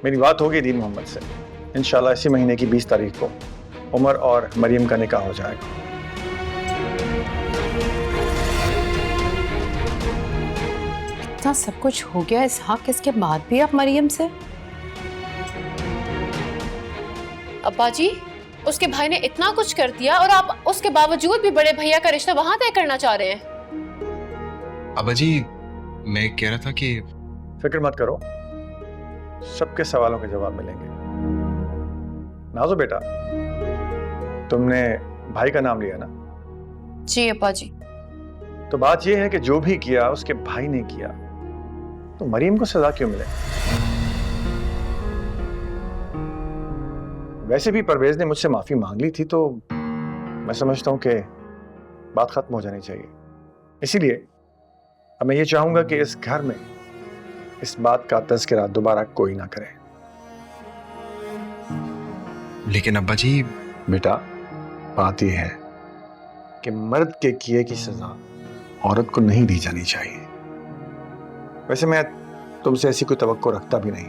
मेरी बात होगी दीन मोहम्मद से। इंशाल्लाह इसी महीने की 20 तारीख को उमर और मरियम का निकाह हो जाएगा। इतना सब कुछ हो गया इसहाक, इसके बाद भी आप मरियम से? अब्बा जी, उसके भाई ने इतना कुछ कर दिया और आप उसके बावजूद भी बड़े भैया का रिश्ता वहां तय करना चाह रहे हैं। अब्बा जी, मैं कह रहा था कि फिक्र मत करो, सबके सवालों के जवाब मिलेंगे। नाजो बेटा, तुमने भाई का नाम लिया ना? जी अब्बा जी। तो बात यह है कि जो भी किया उसके भाई ने किया, तो मरियम को सजा क्यों मिले? वैसे भी परवेज ने मुझसे माफी मांग ली थी, तो मैं समझता हूं कि बात खत्म हो जानी चाहिए। इसीलिए अब मैं ये चाहूंगा कि इस घर में इस बात का तज़किरा दोबारा कोई ना करे। लेकिन अब्बा जी, बेटा, बात यह है कि मर्द के किए की सजा औरत को नहीं दी जानी चाहिए। वैसे मैं तुमसे ऐसी कोई तवक्को रखता भी नहीं।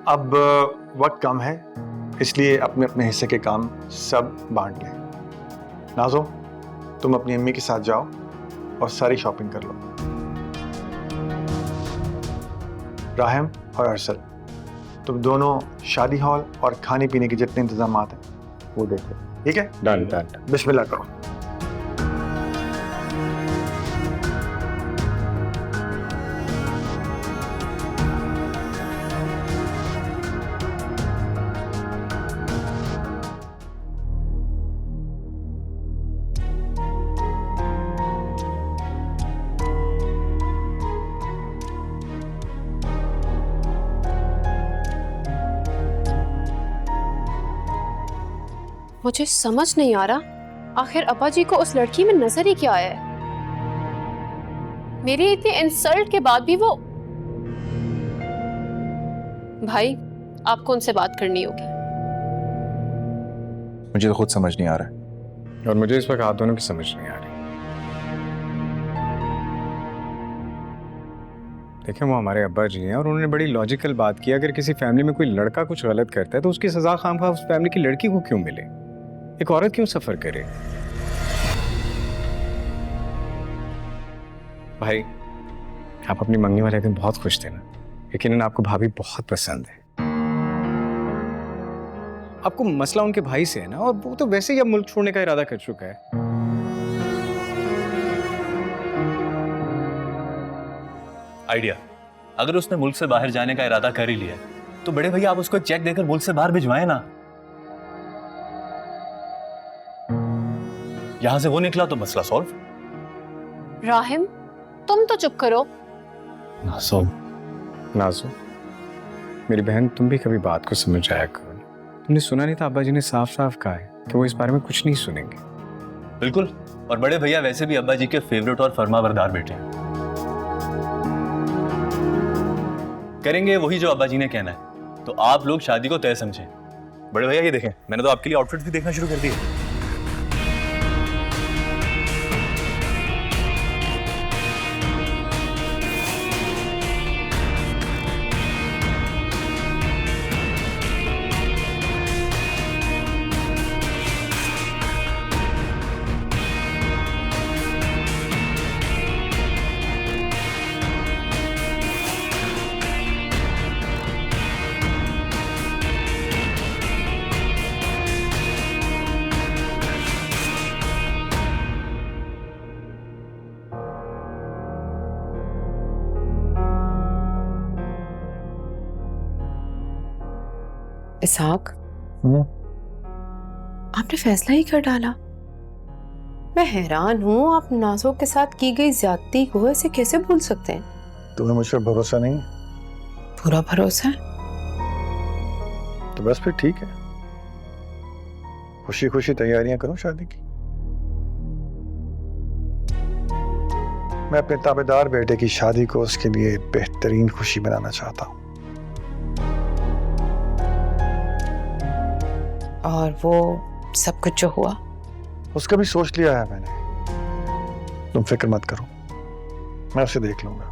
अब वक्त कम है, इसलिए अपने अपने हिस्से के काम सब बांट लें। नाजो, तुम अपनी अम्मी के साथ जाओ और सारी शॉपिंग कर लो। राहिम और अरसल, तुम दोनों शादी हॉल और खाने पीने के जितने इंतजामात हैं वो देखो, ठीक है? Done done. बिस्मिल्लाह करो। मुझे समझ नहीं आ रहा, आखिर अब्बा जी को उस लड़की में नजर ही क्या है? मेरी इतनी इंसल्ट के बाद भी वो। भाई, आपको उनसे बात करनी होगी। मुझे तो खुद समझ नहीं आ रहा है। और मुझे इस वक्त आप दोनों की समझ नहीं आ रही। देखिए, वो हमारे अब्बा जी हैं और उन्होंने बड़ी लॉजिकल बात की। अगर किसी फैमिली में कोई लड़का कुछ गलत करता है तो उसकी सजा खामखा उस फैमिली की लड़की को क्यों मिले? एक औरत क्यों सफर करे? भाई, आप अपनी मंगनी वाले दिन बहुत खुश थे ना? यकीनन आपको भाभी बहुत पसंद है। आपको मसला उनके भाई से है ना, और वो तो वैसे ही अब मुल्क छोड़ने का इरादा कर चुका है। आइडिया, अगर उसने मुल्क से बाहर जाने का इरादा कर ही लिया तो बड़े भैया आप उसको चेक देकर मुल्क से बाहर भिजवाएं ना। यहां से वो निकला तो मसला सॉल्व। राहिम, तुम तो चुप करो। नाज़ो, मेरी बहन, तुम भी कभी बात को समझ आया करो। तुमने सुना नहीं था अब्बा जी ने साफ साफ कहा है कि वो इस बारे में कुछ नहीं सुनेंगे। बिल्कुल, और बड़े भैया वैसे भी अब्बा जी के फेवरेट और फरमाबरदार बेटे हैं। करेंगे वही जो अब्बा जी ने कहना है। तो आप लोग शादी को तय समझें। बड़े भैया ये देखें, मैंने तो आपके लिए आउटफिट भी देखना शुरू कर दिया। इसहाक, आपने फैसला ही कर डाला। मैं हैरान हूँ, आप नाज़ो के साथ की गई ज्यादती को ऐसे कैसे भूल सकते हैं? तुम्हें मुझ पर भरोसा नहीं? पूरा भरोसा है। तो बस फिर ठीक है, खुशी खुशी तैयारियां करो शादी की। मैं अपने ताबेदार बेटे की शादी को उसके लिए बेहतरीन खुशी बनाना चाहता हूँ। और वो सब कुछ जो हुआ, उसका भी सोच लिया है मैंने। तुम फिक्र मत करो, मैं उसे देख लूंगा।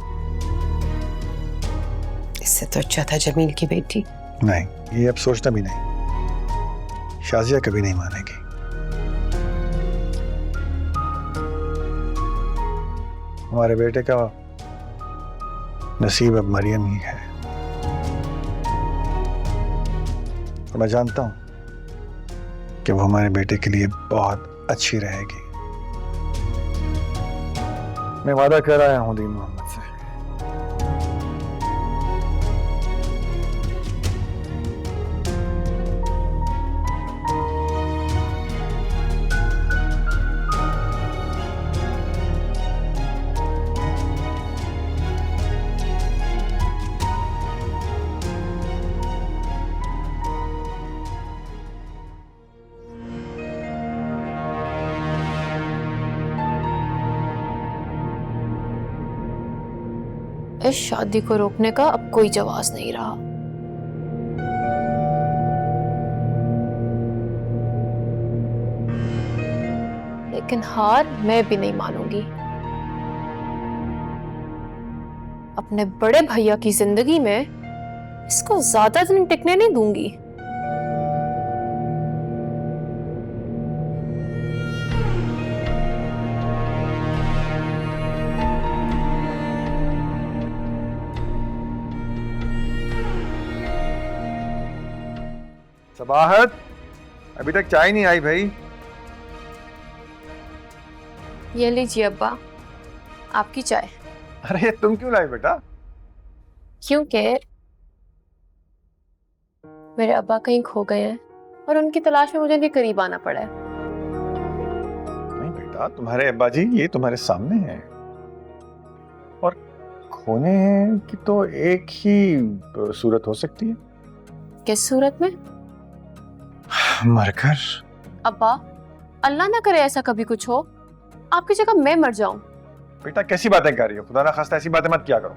इससे तो अच्छा था जमील की बेटी। नहीं, ये अब सोचना भी नहीं। शाजिया कभी नहीं मानेगी। हमारे बेटे का नसीब अब मरियम ही है। और मैं जानता हूं कि वो हमारे बेटे के लिए बहुत अच्छी रहेगी। मैं वादा कर आया हूं दीन मोहम्मद से। इस शादी को रोकने का अब कोई जवाब नहीं रहा। लेकिन हार मैं भी नहीं मानूंगी। अपने बड़े भैया की जिंदगी में इसको ज्यादा दिन टिकने नहीं दूंगी। सबाहत, अभी तक चाय नहीं आई भाई। ये लीजिए अब्बा, आपकी चाय। अरे तुम क्यों लाई बेटा? क्योंकि मेरे अब्बा कहीं खो गए हैं और उनकी तलाश में मुझे इनके करीब आना पड़ा है। नहीं बेटा, तुम्हारे अब्बा जी ये तुम्हारे सामने हैं। और खोने की तो एक ही सूरत हो सकती है। किस सूरत में? मरकर। अब्बा, अल्लाह ना करे ऐसा कभी कुछ हो, आपकी जगह मैं मर जाऊं। बेटा कैसी बातें कर रही हो? खुदा ना खास्ता ऐसी बातें मत किया करो।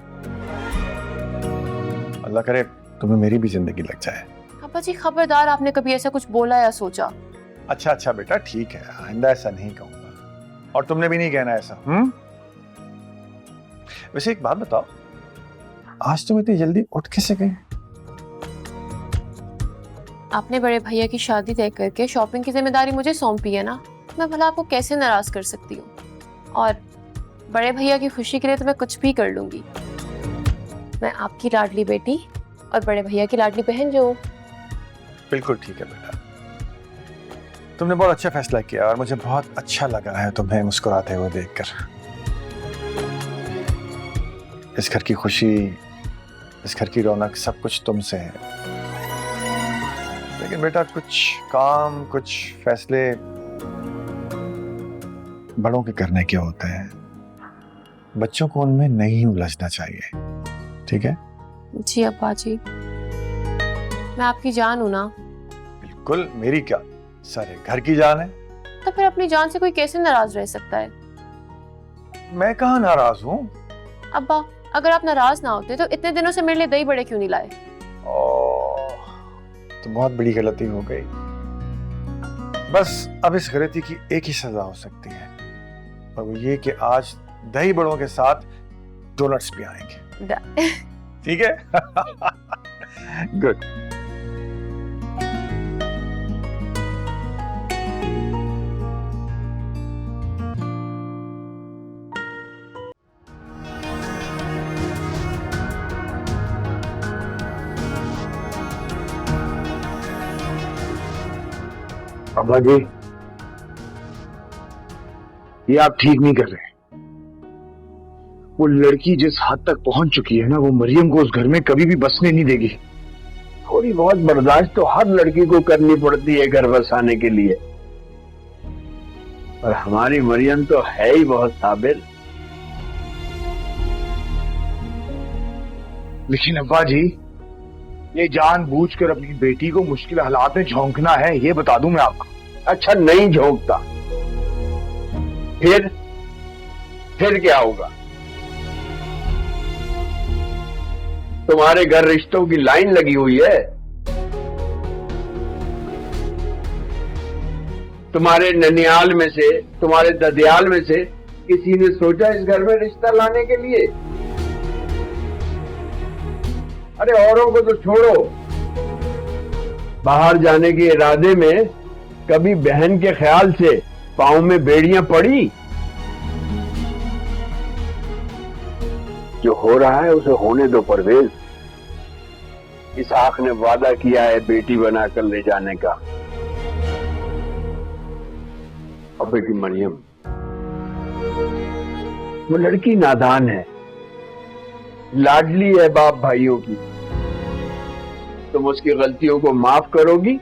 अल्लाह करे तुम्हें मेरी भी जिंदगी लग जाए। अब्बा जी खबरदार, आपने कभी ऐसा कुछ बोला या सोचा? अच्छा अच्छा बेटा ठीक है, आइंदा ऐसा नहीं कहूंगा। और तुमने भी नहीं कहना ऐसा। वैसे एक बात बताओ, आज तुम इतनी जल्दी उठ कैसे गई? आपने बड़े भैया की शादी तय करके शॉपिंग की जिम्मेदारी मुझे सौंपी है ना, मैं भला आपको कैसे नाराज कर सकती हूँ। और बड़े भैया की खुशी के लिए तो मैं कुछ भी कर लूंगी। मैं आपकी लाडली बेटी और बड़े भैया की लाडली बहन जो। बिल्कुल ठीक है बेटा, तुमने बहुत अच्छा फैसला किया और मुझे बहुत अच्छा लगा है तुम्हें मुस्कुराते हुए देखकर। इस घर की खुशी, इस घर की रौनक सब कुछ तुमसे है। लेकिन बेटा कुछ काम, कुछ फैसले बड़ों के करने के होते हैं, बच्चों को उनमें नहीं उलझना चाहिए। ठीक है? जी अब्बा जी, मैं आपकी जान हूं ना। बिल्कुल, मेरी क्या सारे घर की जान है। तो फिर अपनी जान से कोई कैसे नाराज रह सकता है? मैं कहाँ नाराज हूँ? अब्बा, अगर आप नाराज ना होते तो इतने दिनों से मेरे लिए दही बड़े क्यों नहीं लाए? तो बहुत बड़ी गलती हो गई। बस अब इस गलती की एक ही सजा हो सकती है, और वो ये कि आज दही बड़ों के साथ डोनट्स भी आएंगे। ठीक है? गुड। अब्बा जी, ये आप ठीक नहीं कर रहे। वो लड़की जिस हद तक पहुंच चुकी है ना, वो मरियम को उस घर में कभी भी बसने नहीं देगी। थोड़ी बहुत बर्दाश्त तो हर लड़की को करनी पड़ती है घर बसाने के लिए, और हमारी मरियम तो है ही बहुत साबिर। लेकिन अब्बा जी, ये जानबूझकर अपनी बेटी को मुश्किल हालात में झोंकना है, ये बता दूं मैं आपको। अच्छा नहीं झोंकता, फिर क्या होगा? तुम्हारे घर रिश्तों की लाइन लगी हुई है। तुम्हारे ननियाल में से, तुम्हारे ददियाल में से किसी ने सोचा इस घर में रिश्ता लाने के लिए? अरे औरों को तो छोड़ो, बाहर जाने के इरादे में कभी बहन के ख्याल से पाँव में बेड़ियां पड़ी? जो हो रहा है उसे होने दो परवेज। इसहाक ने वादा किया है बेटी बनाकर ले जाने का। और बेटी मरियम, वो लड़की नादान है, लाडली है बाप भाइयों की। तुम उसकी गलतियों को माफ करोगी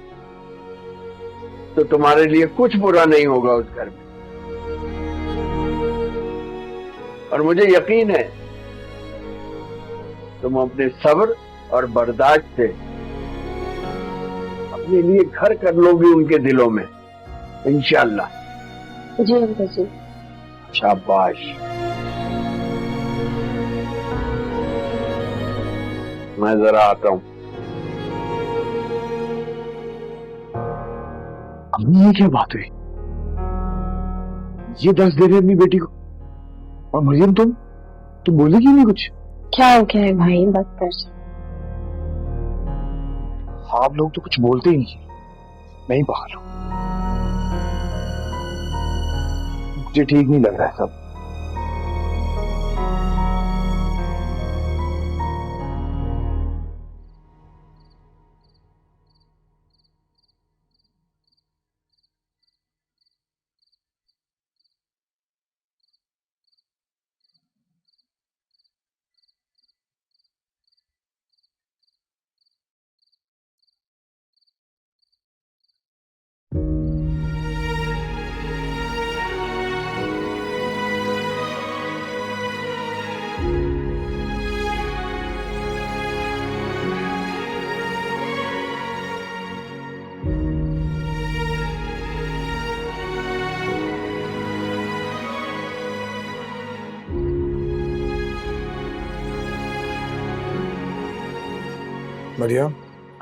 तो तुम्हारे लिए कुछ बुरा नहीं होगा उस घर में। और मुझे यकीन है तुम अपने सब्र और बर्दाश्त से अपने लिए घर कर लोगी उनके दिलों में, इंशाअल्लाह। जी अंकल जी। शाबाश। मैं जरा आता हूं। अम्मी, ये क्या बात हुई? ये 10 दे रहे अपनी बेटी को, और मरियम तुम बोलेगी नहीं कुछ? क्या हो गया है भाई, बस कर। आप लोग तो कुछ बोलते ही नहीं। मैं ही बाहर हूं, मुझे ठीक नहीं लग रहा है सब। मरियम।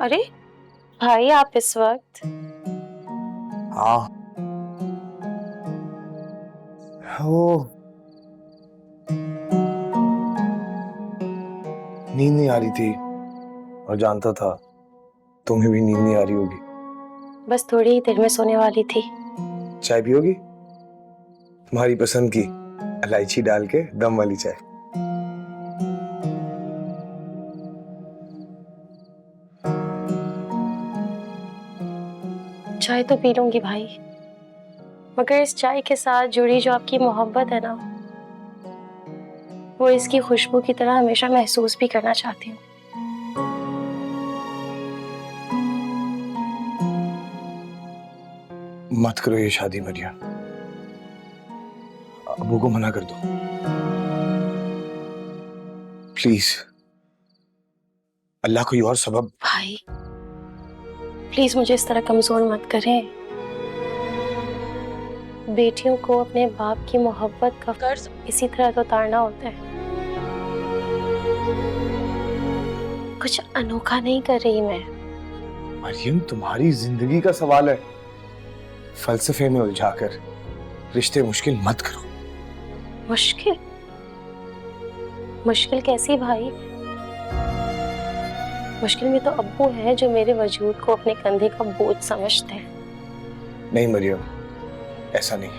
अरे भाई, आप इस वक्त? हाँ, वो नींद नहीं आ रही थी और जानता था तुम्हें भी नींद नहीं आ रही होगी। बस थोड़ी ही देर में सोने वाली थी। चाय पियोगी? तुम्हारी पसंद की इलायची डाल के दम वाली चाय। चाय तो पी लूंगी भाई, मगर इस चाय के साथ जुड़ी जो आपकी मोहब्बत है ना, वो इसकी खुशबू की तरह हमेशा महसूस भी करना चाहती हूँ। मत करो ये शादी मरियम, अबू को मना कर दो प्लीज। अल्लाह कोई और सबब। भाई प्लीज मुझे इस तरह कमजोर मत करें। बेटियों को अपने बाप की मोहब्बत का कर्ज इसी तरह तो उतारना होता है। कुछ अनोखा नहीं कर रही मैं। मरियम, तुम्हारी जिंदगी का सवाल है, फलसफे में उलझाकर रिश्ते मुश्किल मत करो। मुश्किल? मुश्किल कैसी भाई? मुश्किल में तो अब्बू है जो मेरे वजूद को अपने कंधे का बोझ समझते हैं। नहीं मरियम, ऐसा नहीं।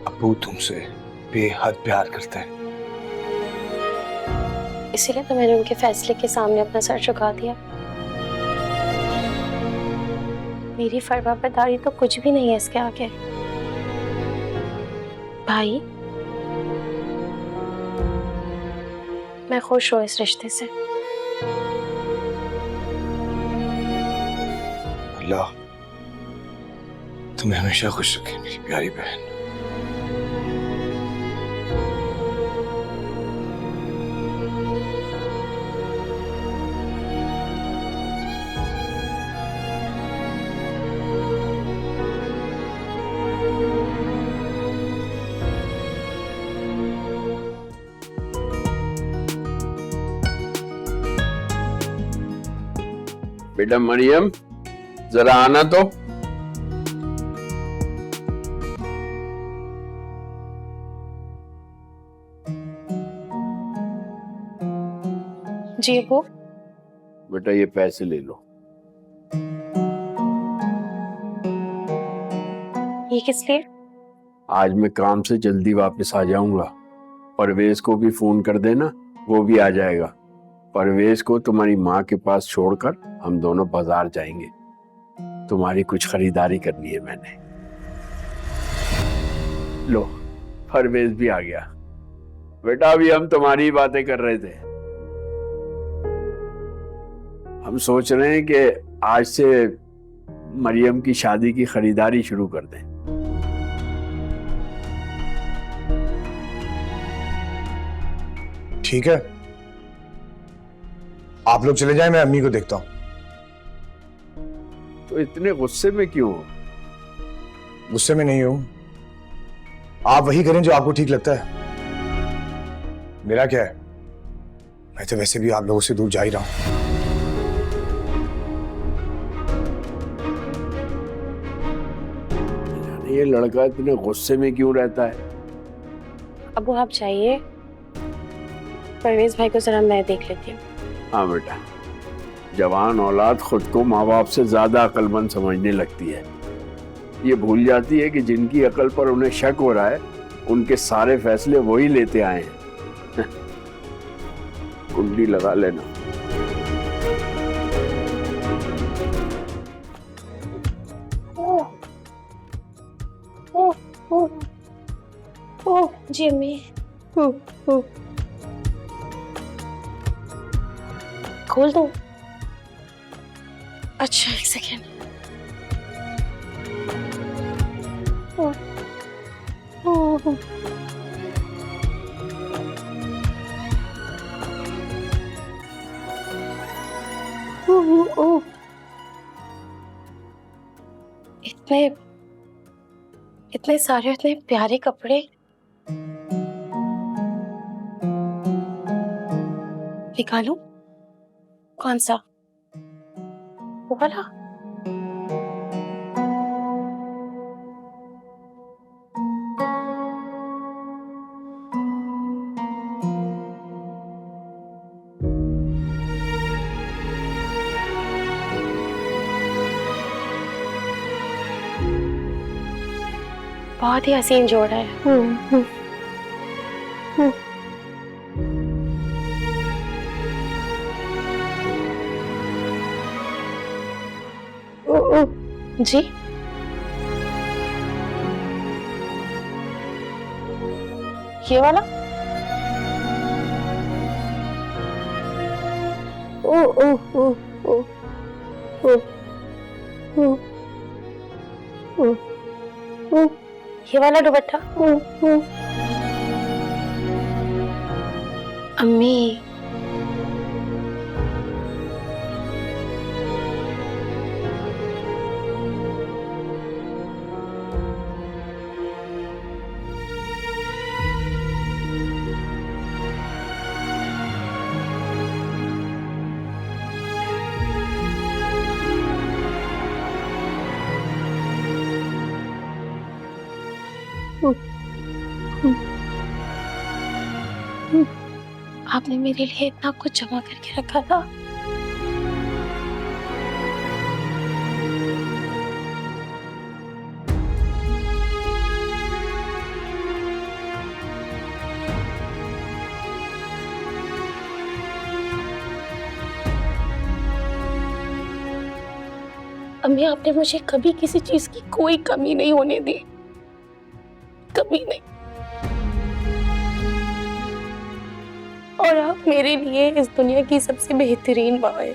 अब्बू तुमसे बेहद प्यार करते हैं। इसीलिए तो मैंने उनके फैसले के सामने अपना सर झुका दिया। मेरी फरमाबरदारी तो कुछ भी नहीं है इसके आगे। भाई मैं खुश हूं इस रिश्ते से। अल्लाह तुम्हें हमेशा खुश रखे मेरी प्यारी बहन। बेटा मरियम, जरा आना तो। जी वो बेटा ये पैसे ले लो। ये किस लिए? आज मैं काम से जल्दी वापस आ जाऊंगा। परवेज को भी फोन कर देना, वो भी आ जाएगा। परवेज को तुम्हारी माँ के पास छोड़कर हम दोनों बाजार जाएंगे। तुम्हारी कुछ खरीदारी करनी है मैंने। लो परवेज भी आ गया। बेटा अभी हम तुम्हारी ही बातें कर रहे थे। हम सोच रहे हैं कि आज से मरियम की शादी की खरीदारी शुरू कर दें। ठीक है, आप लोग चले जाएं, मैं अम्मी को देखता हूं। तो इतने गुस्से में क्यों हो? गुस्से में नहीं हूं, आप वही करें जो आपको ठीक लगता है। मेरा क्या है, मैं तो वैसे भी आप लोगों से दूर जा ही रहा हूं। ये लड़का इतने गुस्से में क्यों रहता है? अबू आप जाइए, परवेज भाई को जरा मैं देख लेती हूँ। हाँ बेटा, जवान औलाद खुद को माँ बाप से ज्यादा अक्लमंद समझने लगती है। ये भूल जाती है कि जिनकी अकल पर उन्हें शक हो रहा है उनके सारे फैसले वही लेते आए हैं। कुंडली लगा लेना। ओह जी अम्मी। खोल दो। अच्छा एक सेकेंड। इतने इतने सारे इतने प्यारे कपड़े। निकालूं? कौन सा? वो वाला? बहुत ही हसीन जोड़ा है। जी ये वाला? ओ ओ ओ ओ ओ ओ ओ ओ ये वाला दुपट्टा? अम्मी आपने मेरे लिए इतना कुछ जमा करके रखा था। अम्मी आपने मुझे कभी किसी चीज की कोई कमी नहीं होने दी, कभी नहीं। और आप मेरे लिए इस दुनिया की सबसे बेहतरीन माँ है।